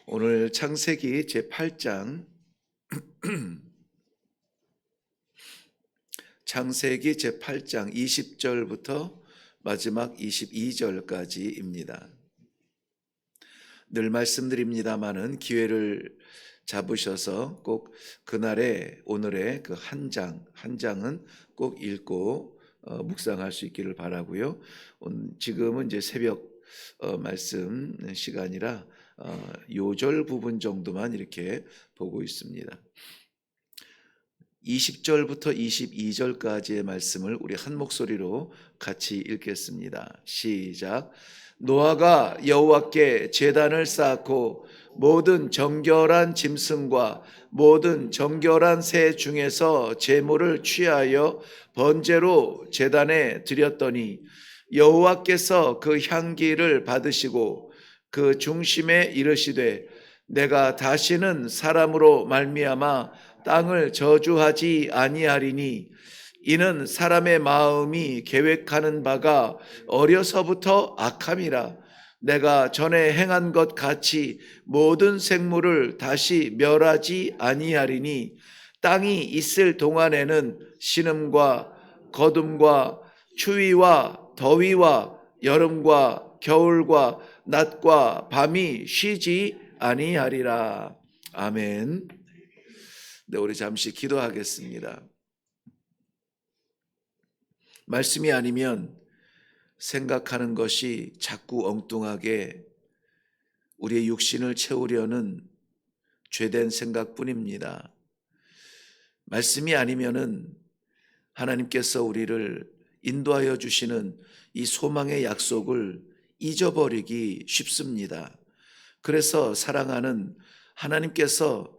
오늘 창세기 제8장 창세기 제8장 20절부터 마지막 22절까지입니다. 늘 말씀드립니다마는 기회를 잡으셔서 꼭 그날의 오늘의 그 한 장은 꼭 읽고 묵상할 수 있기를 바라고요. 지금은 이제 새벽 말씀 시간이라 요절 부분 정도만 이렇게 보고 있습니다. 20절부터 22절까지의 말씀을 우리 한 목소리로 같이 읽겠습니다. 시작. 노아가 여호와께 제단을 쌓고 모든 정결한 짐승과 모든 정결한 새 중에서 제물을 취하여 번제로 제단에 드렸더니 여호와께서 그 향기를 받으시고 그 중심에 이르시되 내가 다시는 사람으로 말미암아 땅을 저주하지 아니하리니 이는 사람의 마음이 계획하는 바가 어려서부터 악함이라. 내가 전에 행한 것 같이 모든 생물을 다시 멸하지 아니하리니 땅이 있을 동안에는 신음과 거둠과 추위와 더위와 여름과 겨울과 낮과 밤이 쉬지 아니하리라. 아멘. 네, 우리 잠시 기도하겠습니다. 말씀이 아니면 생각하는 것이 자꾸 엉뚱하게 우리의 육신을 채우려는 죄된 생각뿐입니다. 말씀이 아니면은 하나님께서 우리를 인도하여 주시는 이 소망의 약속을 잊어버리기 쉽습니다. 그래서 사랑하는 하나님께서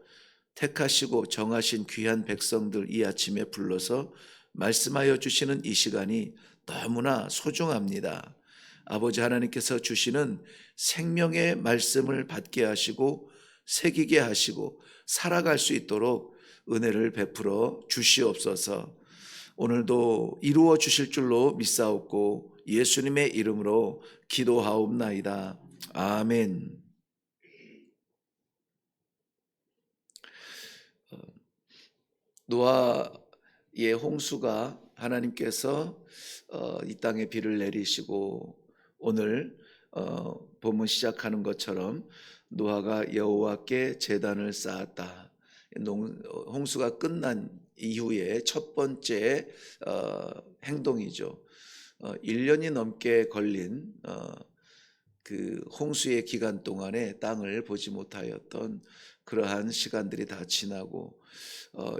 택하시고 정하신 귀한 백성들 이 아침에 불러서 말씀하여 주시는 이 시간이 너무나 소중합니다. 아버지 하나님께서 주시는 생명의 말씀을 받게 하시고 새기게 하시고 살아갈 수 있도록 은혜를 베풀어 주시옵소서. 오늘도 이루어 주실 줄로 믿사옵고 예수님의 이름으로 기도하옵나이다. 아멘. 노아의 홍수가 하나님께서 이 땅에 비를 내리시고 오늘 본문 시작하는 것처럼 노아가 여호와께 제단을 쌓았다. 홍수가 끝난 이후에 첫 번째 행동이죠. 1년이 넘게 걸린 그 홍수의 기간 동안에 땅을 보지 못하였던 그러한 시간들이 다 지나고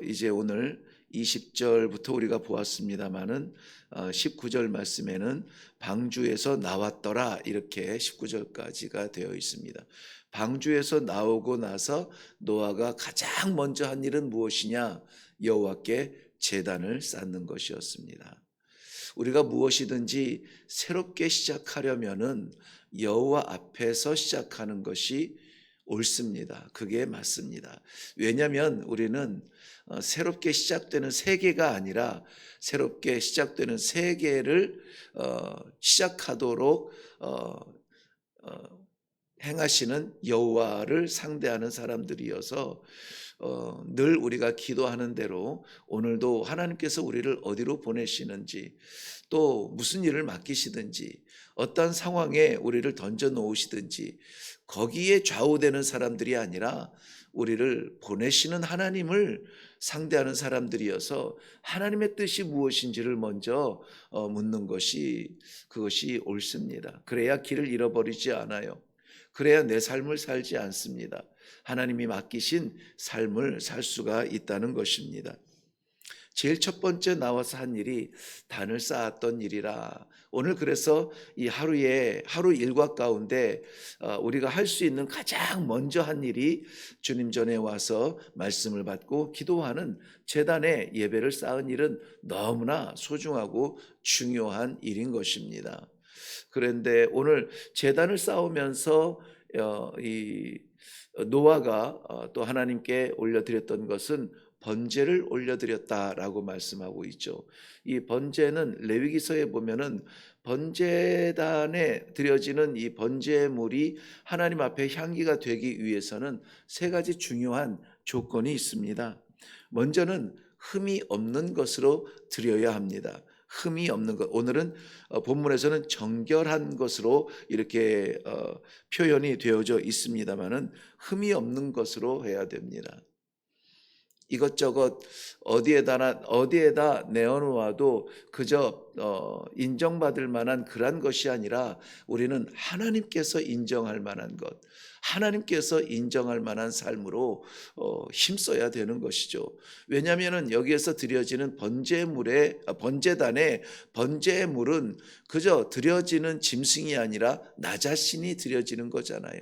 이제 오늘 20절부터 우리가 보았습니다마는 19절 말씀에는 방주에서 나왔더라 이렇게 19절까지가 되어 있습니다. 방주에서 나오고 나서 노아가 가장 먼저 한 일은 무엇이냐? 여호와께 제단을 쌓는 것이었습니다. 우리가 무엇이든지 새롭게 시작하려면은 여호와 앞에서 시작하는 것이 옳습니다. 그게 맞습니다. 왜냐하면 우리는 새롭게 시작되는 세계가 아니라 새롭게 시작되는 세계를 시작하도록 행하시는 여호와를 상대하는 사람들이어서 늘 우리가 기도하는 대로 오늘도 하나님께서 우리를 어디로 보내시는지 또 무슨 일을 맡기시든지 어떤 상황에 우리를 던져 놓으시든지 거기에 좌우되는 사람들이 아니라 우리를 보내시는 하나님을 상대하는 사람들이어서 하나님의 뜻이 무엇인지를 먼저 묻는 것이 그것이 옳습니다. 그래야 길을 잃어버리지 않아요. 그래야 내 삶을 살지 않습니다. 하나님이 맡기신 삶을 살 수가 있다는 것입니다. 제일 첫 번째 나와서 한 일이 단을 쌓았던 일이라. 오늘 그래서 이 하루 일과 가운데 우리가 할 수 있는 가장 먼저 한 일이 주님 전에 와서 말씀을 받고 기도하는 제단에 예배를 쌓은 일은 너무나 소중하고 중요한 일인 것입니다. 그런데 오늘 제단을 쌓으면서 이 노아가 또 하나님께 올려드렸던 것은 번제를 올려드렸다라고 말씀하고 있죠. 이 번제는 레위기서에 보면은 번제단에 드려지는 이 번제물이 하나님 앞에 향기가 되기 위해서는 세 가지 중요한 조건이 있습니다. 먼저는 흠이 없는 것으로 드려야 합니다. 흠이 없는 것. 오늘은 본문에서는 정결한 것으로 이렇게 표현이 되어져 있습니다만은 흠이 없는 것으로 해야 됩니다. 이것저것 어디에다 내어놓아도 그저 인정받을 만한 그런 것이 아니라 우리는 하나님께서 인정할 만한 것, 하나님께서 인정할 만한 삶으로 힘써야 되는 것이죠. 왜냐하면 여기에서 드려지는 번제단의 번제물은 그저 드려지는 짐승이 아니라 나 자신이 드려지는 거잖아요.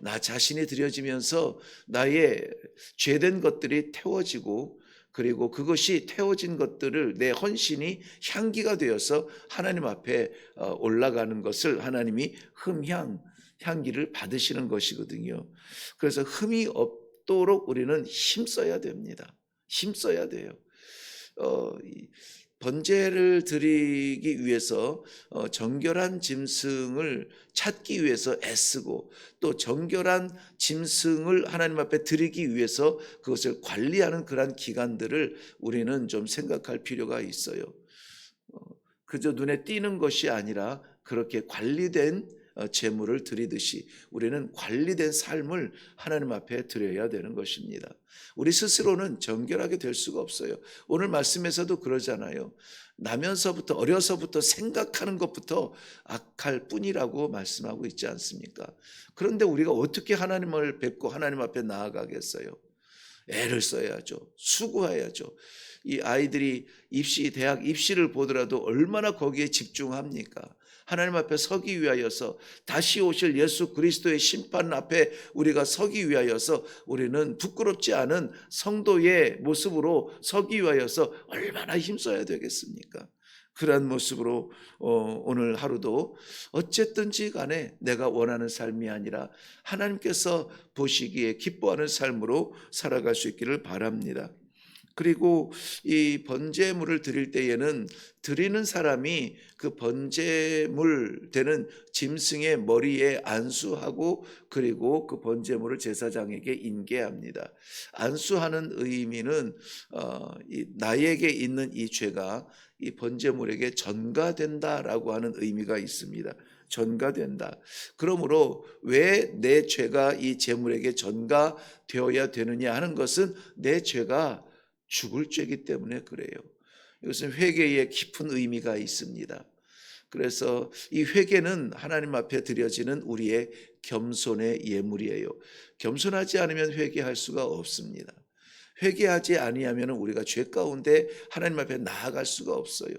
나 자신이 드려지면서 나의 죄된 것들이 태워지고, 그리고 그것이 태워진 것들을 내 헌신이 향기가 되어서 하나님 앞에 올라가는 것을 하나님이 향기를 받으시는 것이거든요. 그래서 흠이 없도록 우리는 힘써야 됩니다. 힘써야 돼요. 번제를 드리기 위해서 정결한 짐승을 찾기 위해서 애쓰고, 또 정결한 짐승을 하나님 앞에 드리기 위해서 그것을 관리하는 그러한 기간들을 우리는 좀 생각할 필요가 있어요. 그저 눈에 띄는 것이 아니라 그렇게 관리된 제물을 드리듯이 우리는 관리된 삶을 하나님 앞에 드려야 되는 것입니다. 우리 스스로는 정결하게 될 수가 없어요. 오늘 말씀에서도 그러잖아요. 나면서부터, 어려서부터 생각하는 것부터 악할 뿐이라고 말씀하고 있지 않습니까? 그런데 우리가 어떻게 하나님을 뵙고 하나님 앞에 나아가겠어요? 애를 써야죠. 수고해야죠. 이 아이들이 대학 입시를 보더라도 얼마나 거기에 집중합니까? 하나님 앞에 서기 위하여서, 다시 오실 예수 그리스도의 심판 앞에 우리가 서기 위하여서 우리는 부끄럽지 않은 성도의 모습으로 서기 위하여서 얼마나 힘써야 되겠습니까? 그러한 모습으로 오늘 하루도 어쨌든지 간에 내가 원하는 삶이 아니라 하나님께서 보시기에 기뻐하는 삶으로 살아갈 수 있기를 바랍니다. 그리고 이 번제물을 드릴 때에는 드리는 사람이 그 번제물 되는 짐승의 머리에 안수하고, 그리고 그 번제물을 제사장에게 인계합니다. 안수하는 의미는 나에게 있는 이 죄가 이 번제물에게 전가된다라고 하는 의미가 있습니다. 전가된다. 그러므로 왜 내 죄가 이 제물에게 전가되어야 되느냐 하는 것은 내 죄가 죽을 죄이기 때문에 그래요. 이것은 회개의 깊은 의미가 있습니다. 그래서 이 회개는 하나님 앞에 드려지는 우리의 겸손의 예물이에요. 겸손하지 않으면 회개할 수가 없습니다. 회개하지 아니하면 우리가 죄 가운데 하나님 앞에 나아갈 수가 없어요.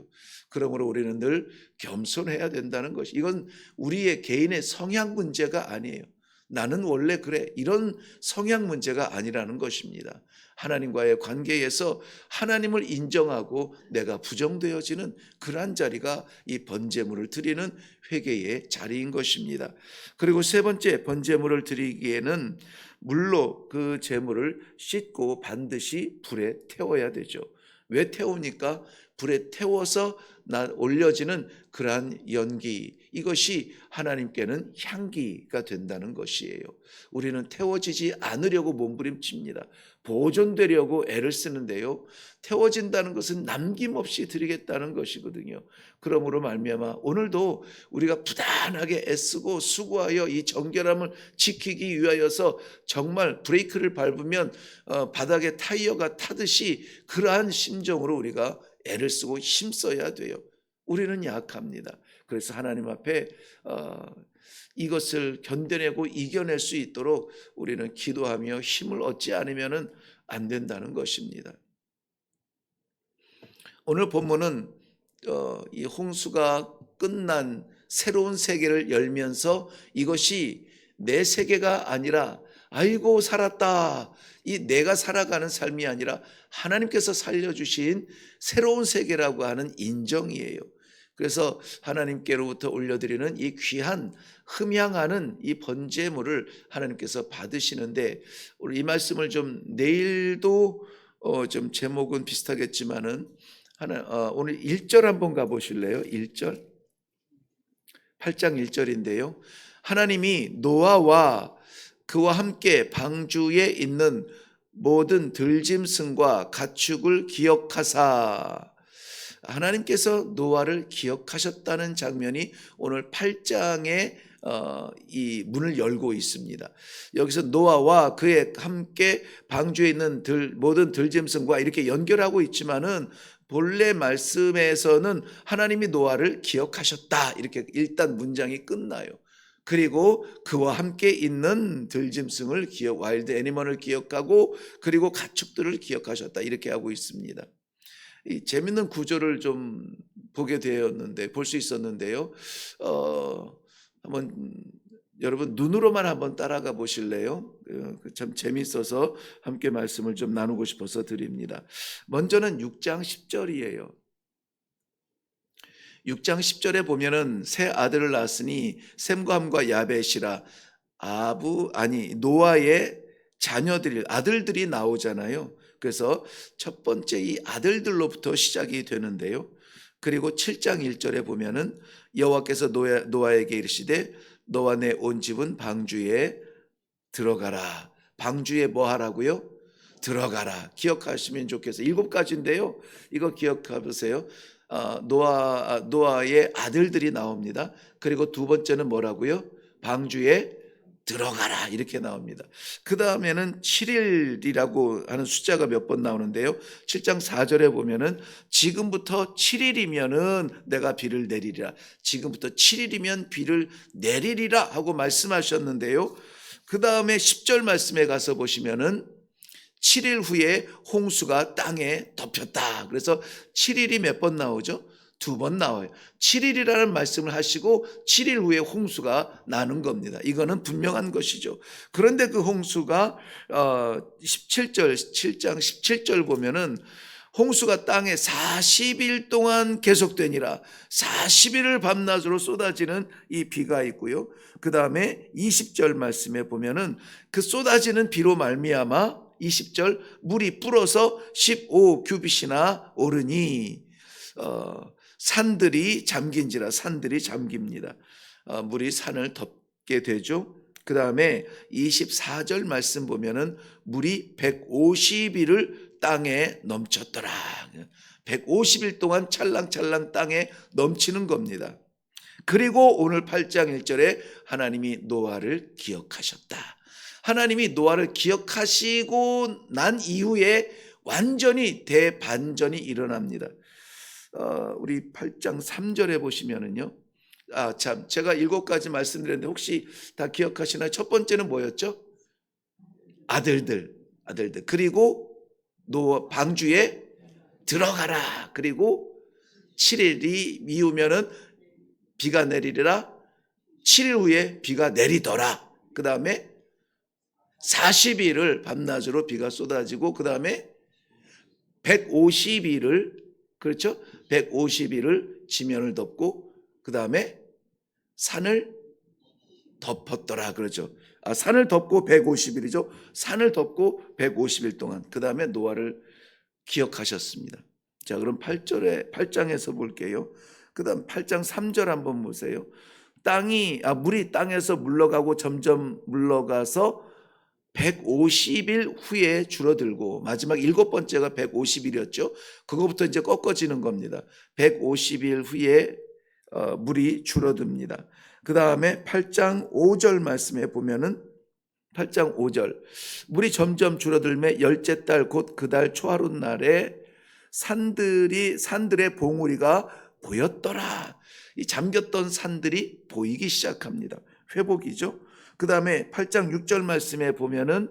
그러므로 우리는 늘 겸손해야 된다는 것이, 이건 우리의 개인의 성향 문제가 아니에요. 나는 원래 그래, 이런 성향 문제가 아니라는 것입니다. 하나님과의 관계에서 하나님을 인정하고 내가 부정되어지는 그러한 자리가 이 번제물을 드리는 회개의 자리인 것입니다. 그리고 세 번째, 번제물을 드리기에는 물로 그 제물을 씻고 반드시 불에 태워야 되죠. 왜 태우니까? 불에 태워서 올려지는 그러한 연기, 이것이 하나님께는 향기가 된다는 것이에요. 우리는 태워지지 않으려고 몸부림칩니다. 보존되려고 애를 쓰는데요, 태워진다는 것은 남김없이 드리겠다는 것이거든요. 그러므로 말미암아 오늘도 우리가 부단하게 애쓰고 수고하여 이 정결함을 지키기 위하여서 정말 브레이크를 밟으면 바닥에 타이어가 타듯이 그러한 심정으로 우리가 애를 쓰고 힘써야 돼요. 우리는 약합니다. 그래서 하나님 앞에 이것을 견뎌내고 이겨낼 수 있도록 우리는 기도하며 힘을 얻지 않으면 안 된다는 것입니다. 오늘 본문은 이 홍수가 끝난 새로운 세계를 열면서 이것이 내 세계가 아니라, 아이고 살았다, 이 내가 살아가는 삶이 아니라 하나님께서 살려주신 새로운 세계라고 하는 인정이에요. 그래서 하나님께로부터 올려드리는 이 귀한 흠향하는 이 번제물을 하나님께서 받으시는데, 우리 이 말씀을 좀 내일도 좀 제목은 비슷하겠지만은 오늘 1절 한번 가보실래요? 1절 8장 1절인데요. 하나님이 노아와 그와 함께 방주에 있는 모든 들짐승과 가축을 기억하사, 하나님께서 노아를 기억하셨다는 장면이 오늘 8장에 이 문을 열고 있습니다. 여기서 노아와 그의 함께 방주에 있는 모든 들짐승과 이렇게 연결하고 있지만은 본래 말씀에서는 하나님이 노아를 기억하셨다 이렇게 일단 문장이 끝나요. 그리고 그와 함께 있는 들짐승을 와일드 애니멀을 기억하고 그리고 가축들을 기억하셨다 이렇게 하고 있습니다. 이 재밌는 구조를 좀 볼 수 있었는데요. 한번 여러분 눈으로만 한번 따라가 보실래요? 참 재밌어서 함께 말씀을 좀 나누고 싶어서 드립니다. 먼저는 6장 10절이에요. 6장 10절에 보면은 새 아들을 낳았으니 셈과 함과 야벳이라, 노아의 아들들이 나오잖아요. 그래서 첫 번째 이 아들들로부터 시작이 되는데요. 그리고 7장 1절에 보면은 여호와께서 노아에게 이르시되 너와 내 온 집은 방주에 들어가라. 방주에 뭐 하라고요? 들어가라. 기억하시면 좋겠어요. 7가지인데요. 이거 기억해 보세요. 노아의 아들들이 나옵니다. 그리고 두 번째는 뭐라고요? 방주에 들어가라 이렇게 나옵니다. 그 다음에는 7일이라고 하는 숫자가 몇 번 나오는데요. 7장 4절에 보면은 지금부터 7일이면은 내가 비를 내리리라. 지금부터 7일이면 비를 내리리라 하고 말씀하셨는데요. 그 다음에 10절 말씀에 가서 보시면은 7일 후에 홍수가 땅에 덮였다. 그래서 7일이 몇 번 나오죠? 2번 나와요. 7일이라는 말씀을 하시고 7일 후에 홍수가 나는 겁니다. 이거는 분명한 것이죠. 그런데 그 홍수가 7장 17절 보면은 홍수가 땅에 40일 동안 계속되니라. 40일을 밤낮으로 쏟아지는 이 비가 있고요. 그 다음에 20절 말씀에 보면은 그 쏟아지는 비로 말미암아 20절 물이 불어서 15규빗이나 오르니 산들이 잠깁니다. 물이 산을 덮게 되죠. 그 다음에 24절 말씀 보면은 물이 150일을 땅에 넘쳤더라. 150일 동안 찰랑찰랑 땅에 넘치는 겁니다. 그리고 오늘 8장 1절에 하나님이 노아를 기억하셨다. 하나님이 노아를 기억하시고 난 이후에 완전히 대반전이 일어납니다. 우리 8장 3절에 보시면은요. 제가 7가지 말씀드렸는데 혹시 다 기억하시나요? 첫 번째는 뭐였죠? 아들들. 그리고 방주에 들어가라. 그리고 7일이 이후면은 비가 내리리라. 7일 후에 비가 내리더라. 그 다음에 40일을 밤낮으로 비가 쏟아지고 그 다음에 150일을 그렇죠? 150일을 지면을 덮고 그 다음에 산을 덮었더라 그러죠. 산을 덮고 150일이죠. 산을 덮고 150일 동안 그 다음에 노아를 기억하셨습니다. 자, 그럼 8장에서 볼게요. 그 다음 8장 3절 한번 보세요. 물이 땅에서 물러가고 점점 물러가서 150일 후에 줄어들고 마지막 7번째가 150일이었죠. 그거부터 이제 꺾어지는 겁니다. 150일 후에 물이 줄어듭니다. 그 다음에 8장 5절 말씀에 보면은 8장 5절 물이 점점 줄어들매 10째 달 곧 그 달 초하룻 날에 산들의 봉우리가 보였더라. 이 잠겼던 산들이 보이기 시작합니다. 회복이죠. 그 다음에 8장 6절 말씀에 보면은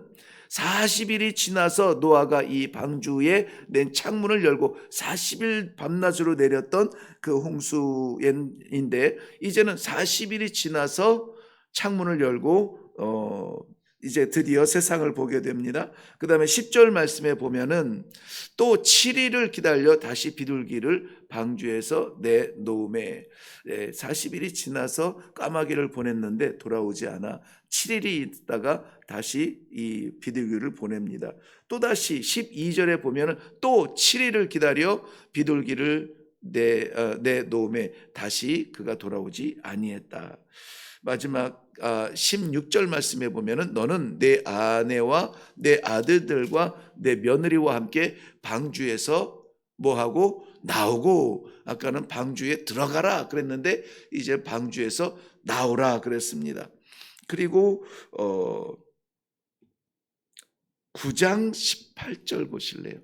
40일이 지나서 노아가 이 방주에 낸 창문을 열고 40일 밤낮으로 내렸던 그 홍수인데 이제는 40일이 지나서 창문을 열고 이제 드디어 세상을 보게 됩니다. 그 다음에 10절 말씀에 보면은 또 7일을 기다려 다시 비둘기를 방주에서 내놓음에 40일이 지나서 까마귀를 보냈는데 돌아오지 않아 7일이 있다가 다시 이 비둘기를 보냅니다. 또다시 12절에 보면은 또 7일을 기다려 비둘기를 내놓음에 다시 그가 돌아오지 아니했다. 마지막 16절 말씀에 보면은 너는 내 아내와 내 아들들과 내 며느리와 함께 방주에서 뭐하고 나오고, 아까는 방주에 들어가라 그랬는데 이제 방주에서 나오라 그랬습니다. 그리고 9장 18절 보실래요?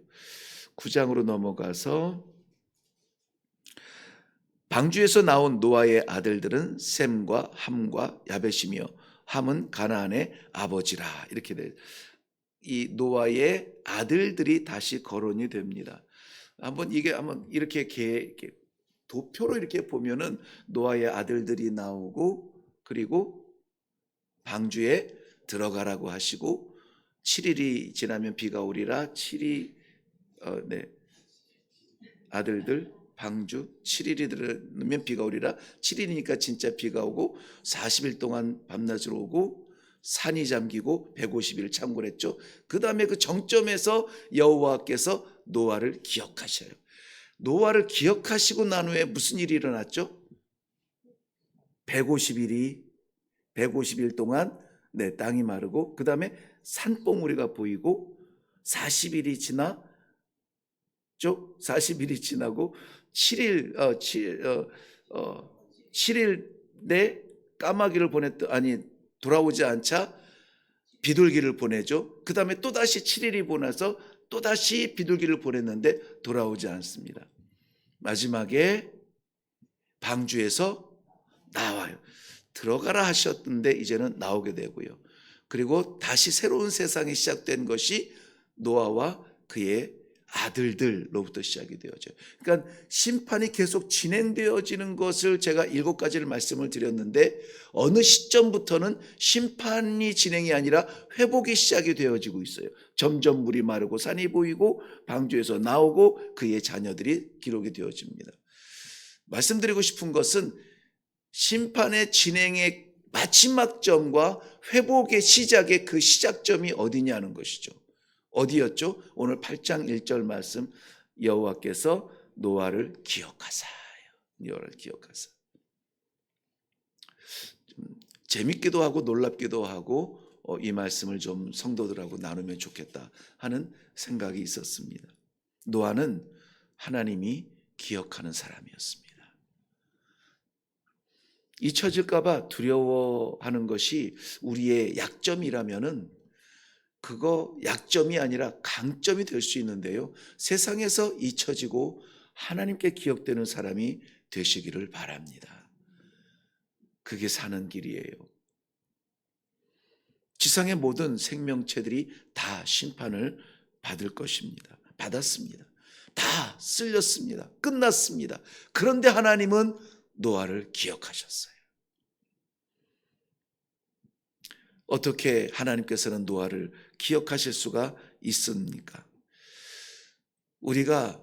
9장으로 넘어가서 방주에서 나온 노아의 아들들은 셈과 함과 야벳이며 함은 가나안의 아버지라. 이렇게 돼. 이 노아의 아들들이 다시 거론이 됩니다. 한번 이렇게 도표로 이렇게 보면은 노아의 아들들이 나오고, 그리고 방주에 들어가라고 하시고 7일이 지나면 비가 오리라. 7이 아들들 방주 7일이 들으면 비가 오리라. 7일이니까 진짜 비가 오고 40일 동안 밤낮으로 오고 산이 잠기고 150일 창궐했죠. 그 다음에 그 정점에서 여호와께서 노아를 기억하셔요. 노아를 기억하시고 난 후에 무슨 일이 일어났죠? 150일 동안 땅이 마르고, 그 다음에 산봉우리가 보이고 40일이 지나고 7일 내 까마귀를 돌아오지 않자 비둘기를 보내죠. 그 다음에 또다시 7일이 보내서 또다시 비둘기를 보냈는데 돌아오지 않습니다. 마지막에 방주에서 나와요. 들어가라 하셨는데 이제는 나오게 되고요. 그리고 다시 새로운 세상이 시작된 것이 노아와 그의 아들들로부터 시작이 되어져요. 그러니까 심판이 계속 진행되어지는 것을 제가 7가지를 말씀을 드렸는데, 어느 시점부터는 심판이 진행이 아니라 회복이 시작이 되어지고 있어요. 점점 물이 마르고 산이 보이고 방주에서 나오고 그의 자녀들이 기록이 되어집니다. 말씀드리고 싶은 것은 심판의 진행의 마지막 점과 회복의 시작의 그 시작점이 어디냐는 것이죠. 어디였죠? 오늘 8장 1절 말씀, 여호와께서 노아를 기억하사. 노아를 기억하사. 좀 재밌기도 하고 놀랍기도 하고 이 말씀을 좀 성도들하고 나누면 좋겠다 하는 생각이 있었습니다. 노아는 하나님이 기억하는 사람이었습니다. 잊혀질까 봐 두려워하는 것이 우리의 약점이라면은 그거 약점이 아니라 강점이 될 수 있는데요. 세상에서 잊혀지고 하나님께 기억되는 사람이 되시기를 바랍니다. 그게 사는 길이에요. 지상의 모든 생명체들이 다 심판을 받을 것입니다. 받았습니다. 다 쓸렸습니다. 끝났습니다. 그런데 하나님은 노아를 기억하셨어요. 어떻게 하나님께서는 노아를 기억하실 수가 있습니까? 우리가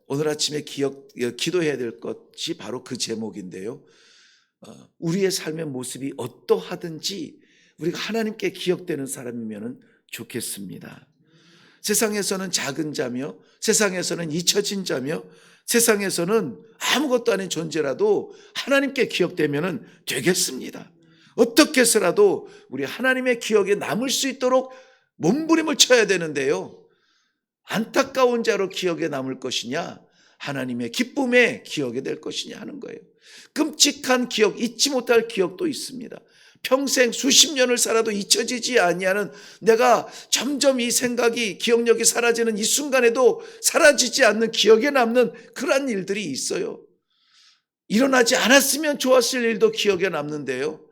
오늘 아침에 기도해야 될 것이 바로 그 제목인데요. 우리의 삶의 모습이 어떠하든지 우리가 하나님께 기억되는 사람이면 좋겠습니다. 세상에서는 작은 자며, 세상에서는 잊혀진 자며, 세상에서는 아무것도 아닌 존재라도 하나님께 기억되면 되겠습니다. 어떻게 해서라도 우리 하나님의 기억에 남을 수 있도록 몸부림을 쳐야 되는데요. 안타까운 자로 기억에 남을 것이냐, 하나님의 기쁨에 기억이 될 것이냐 하는 거예요. 끔찍한 기억, 잊지 못할 기억도 있습니다. 평생 수십 년을 살아도 잊혀지지 아니하는, 내가 점점 이 생각이, 기억력이 사라지는 이 순간에도 사라지지 않는 기억에 남는 그러한 일들이 있어요. 일어나지 않았으면 좋았을 일도 기억에 남는데요.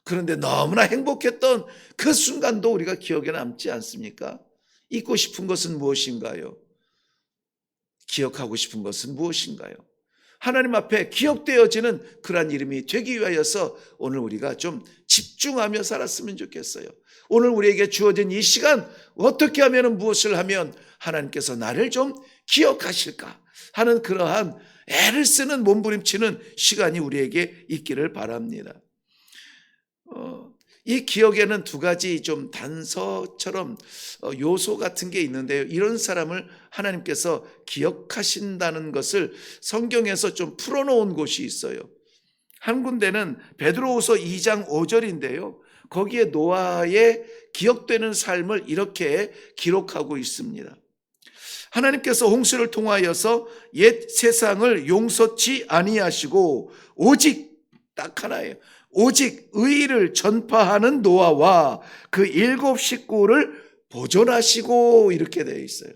그런데 너무나 행복했던 그 순간도 우리가 기억에 남지 않습니까? 잊고 싶은 것은 무엇인가요? 기억하고 싶은 것은 무엇인가요? 하나님 앞에 기억되어지는 그러한 이름이 되기 위하여서 오늘 우리가 좀 집중하며 살았으면 좋겠어요. 오늘 우리에게 주어진 이 시간, 어떻게 하면, 무엇을 하면 하나님께서 나를 좀 기억하실까 하는 그러한 애를 쓰는 몸부림치는 시간이 우리에게 있기를 바랍니다. 이 기억에는 두 가지 좀 단서처럼 요소 같은 게 있는데요. 이런 사람을 하나님께서 기억하신다는 것을 성경에서 좀 풀어놓은 곳이 있어요. 한 군데는 베드로후서 2장 5절인데요. 거기에 노아의 기억되는 삶을 이렇게 기록하고 있습니다. 하나님께서 홍수를 통하여서 옛 세상을 용서치 아니하시고 오직 딱 하나예요. 오직 의를 전파하는 노아와 그 7 식구를 보존하시고 이렇게 되어 있어요.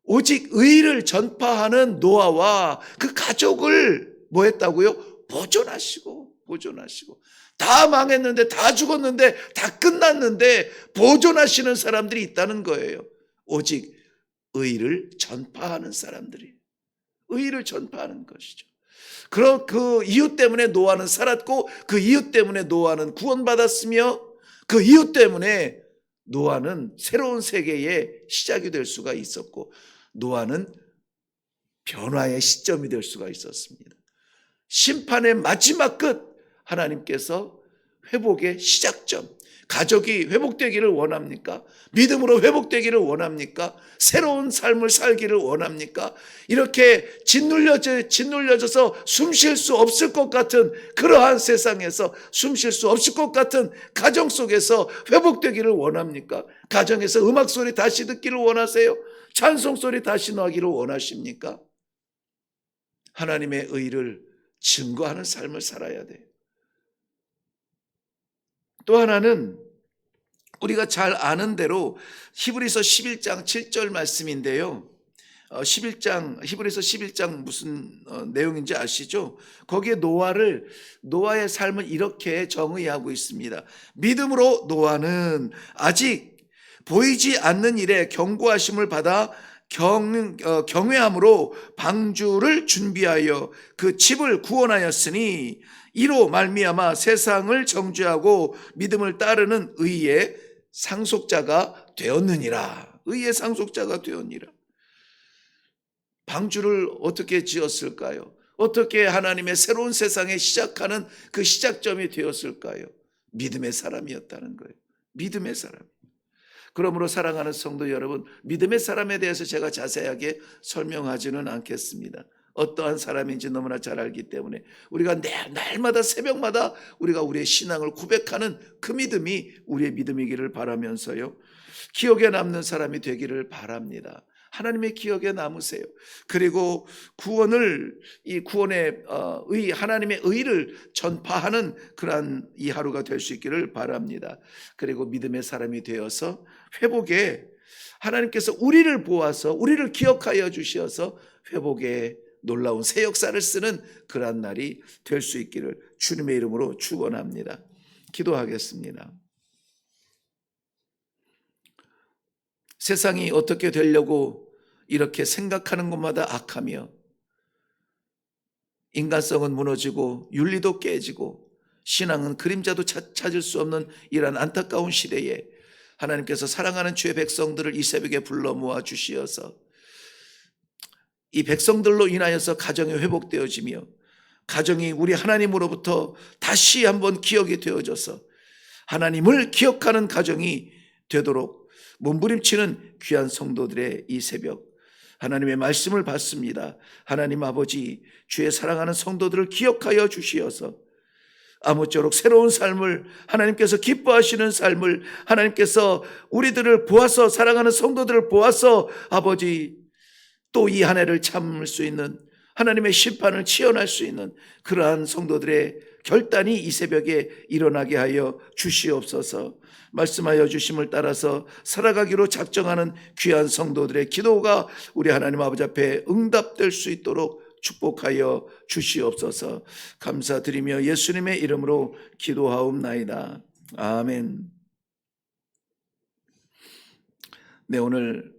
오직 의를 전파하는 노아와 그 가족을 뭐 했다고요? 보존하시고. 다 망했는데, 다 죽었는데, 다 끝났는데 보존하시는 사람들이 있다는 거예요. 오직 의를 전파하는 사람들이. 의를 전파하는 것이죠. 그럼 그 이유 때문에 노아는 살았고, 그 이유 때문에 노아는 구원받았으며, 그 이유 때문에 노아는 새로운 세계의 시작이 될 수가 있었고, 노아는 변화의 시점이 될 수가 있었습니다. 심판의 마지막 끝, 하나님께서 회복의 시작점, 가족이 회복되기를 원합니까? 믿음으로 회복되기를 원합니까? 새로운 삶을 살기를 원합니까? 이렇게 짓눌려져서 숨 쉴 수 없을 것 같은 그러한 세상에서, 숨 쉴 수 없을 것 같은 가정 속에서 회복되기를 원합니까? 가정에서 음악 소리 다시 듣기를 원하세요? 찬송 소리 다시 나기를 원하십니까? 하나님의 의를 증거하는 삶을 살아야 돼요. 또 하나는 우리가 잘 아는 대로 히브리서 11장 7절 말씀인데요. 히브리서 11장 무슨 내용인지 아시죠? 거기에 노아의 삶을 이렇게 정의하고 있습니다. 믿음으로 노아는 아직 보이지 않는 일에 경고하심을 받아 경외함으로 방주를 준비하여 그 집을 구원하였으니 이로 말미암아 세상을 정죄하고 믿음을 따르는 의의 상속자가 되었느니라. 의의 상속자가 되었느니라. 방주를 어떻게 지었을까요? 어떻게 하나님의 새로운 세상에 시작하는 그 시작점이 되었을까요? 믿음의 사람이었다는 거예요. 믿음의 사람. 그러므로 사랑하는 성도 여러분, 믿음의 사람에 대해서 제가 자세하게 설명하지는 않겠습니다. 어떠한 사람인지 너무나 잘 알기 때문에 우리가 날마다 새벽마다 우리가 우리의 신앙을 고백하는 그 믿음이 우리의 믿음이기를 바라면서요, 기억에 남는 사람이 되기를 바랍니다. 하나님의 기억에 남으세요. 그리고 구원의 하나님의 의를 전파하는 그러한 이 하루가 될 수 있기를 바랍니다. 그리고 믿음의 사람이 되어서 회복에 하나님께서 우리를 보아서 우리를 기억하여 주셔서 회복에 놀라운 새 역사를 쓰는 그러한 날이 될 수 있기를 주님의 이름으로 축원합니다. 기도하겠습니다. 세상이 어떻게 되려고 이렇게 생각하는 것마다 악하며 인간성은 무너지고 윤리도 깨지고 신앙은 그림자도 찾을 수 없는 이러한 안타까운 시대에 하나님께서 사랑하는 주의 백성들을 이 새벽에 불러 모아 주시어서 이 백성들로 인하여서 가정이 회복되어지며 가정이 우리 하나님으로부터 다시 한번 기억이 되어져서 하나님을 기억하는 가정이 되도록 몸부림치는 귀한 성도들의 이 새벽, 하나님의 말씀을 받습니다. 하나님 아버지, 주의 사랑하는 성도들을 기억하여 주시어서 아무쪼록 새로운 삶을, 하나님께서 기뻐하시는 삶을, 하나님께서 우리들을 보아서, 사랑하는 성도들을 보아서 아버지 또 이 한 해를 참을 수 있는, 하나님의 심판을 치연할 수 있는 그러한 성도들의 결단이 이 새벽에 일어나게 하여 주시옵소서. 말씀하여 주심을 따라서 살아가기로 작정하는 귀한 성도들의 기도가 우리 하나님 아버지 앞에 응답될 수 있도록 축복하여 주시옵소서. 감사드리며 예수님의 이름으로 기도하옵나이다. 아멘. 네, 오늘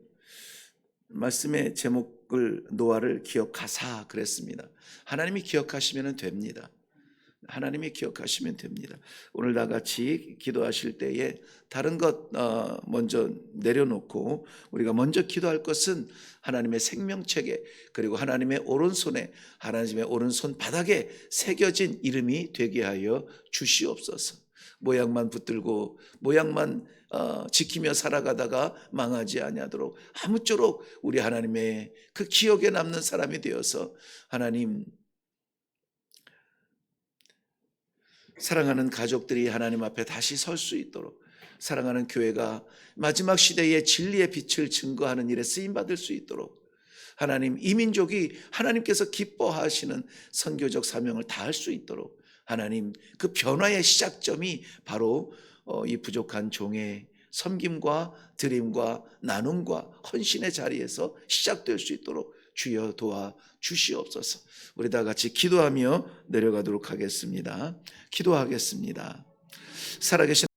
말씀의 제목을 노아를 기억하사 그랬습니다. 하나님이 기억하시면 됩니다. 하나님이 기억하시면 됩니다. 오늘 다 같이 기도하실 때에 다른 것 먼저 내려놓고 우리가 먼저 기도할 것은 하나님의 생명책에, 그리고 하나님의 오른손에, 하나님의 오른손 바닥에 새겨진 이름이 되게 하여 주시옵소서. 모양만 붙들고 모양만 지키며 살아가다가 망하지 아니하도록 아무쪼록 우리 하나님의 그 기억에 남는 사람이 되어서 하나님, 사랑하는 가족들이 하나님 앞에 다시 설 수 있도록, 사랑하는 교회가 마지막 시대의 진리의 빛을 증거하는 일에 쓰임받을 수 있도록 하나님, 이 민족이 하나님께서 기뻐하시는 선교적 사명을 다할 수 있도록 하나님, 그 변화의 시작점이 바로 이 부족한 종의 섬김과 드림과 나눔과 헌신의 자리에서 시작될 수 있도록 주여 도와 주시옵소서. 우리 다 같이 기도하며 내려가도록 하겠습니다. 기도하겠습니다. 살아계신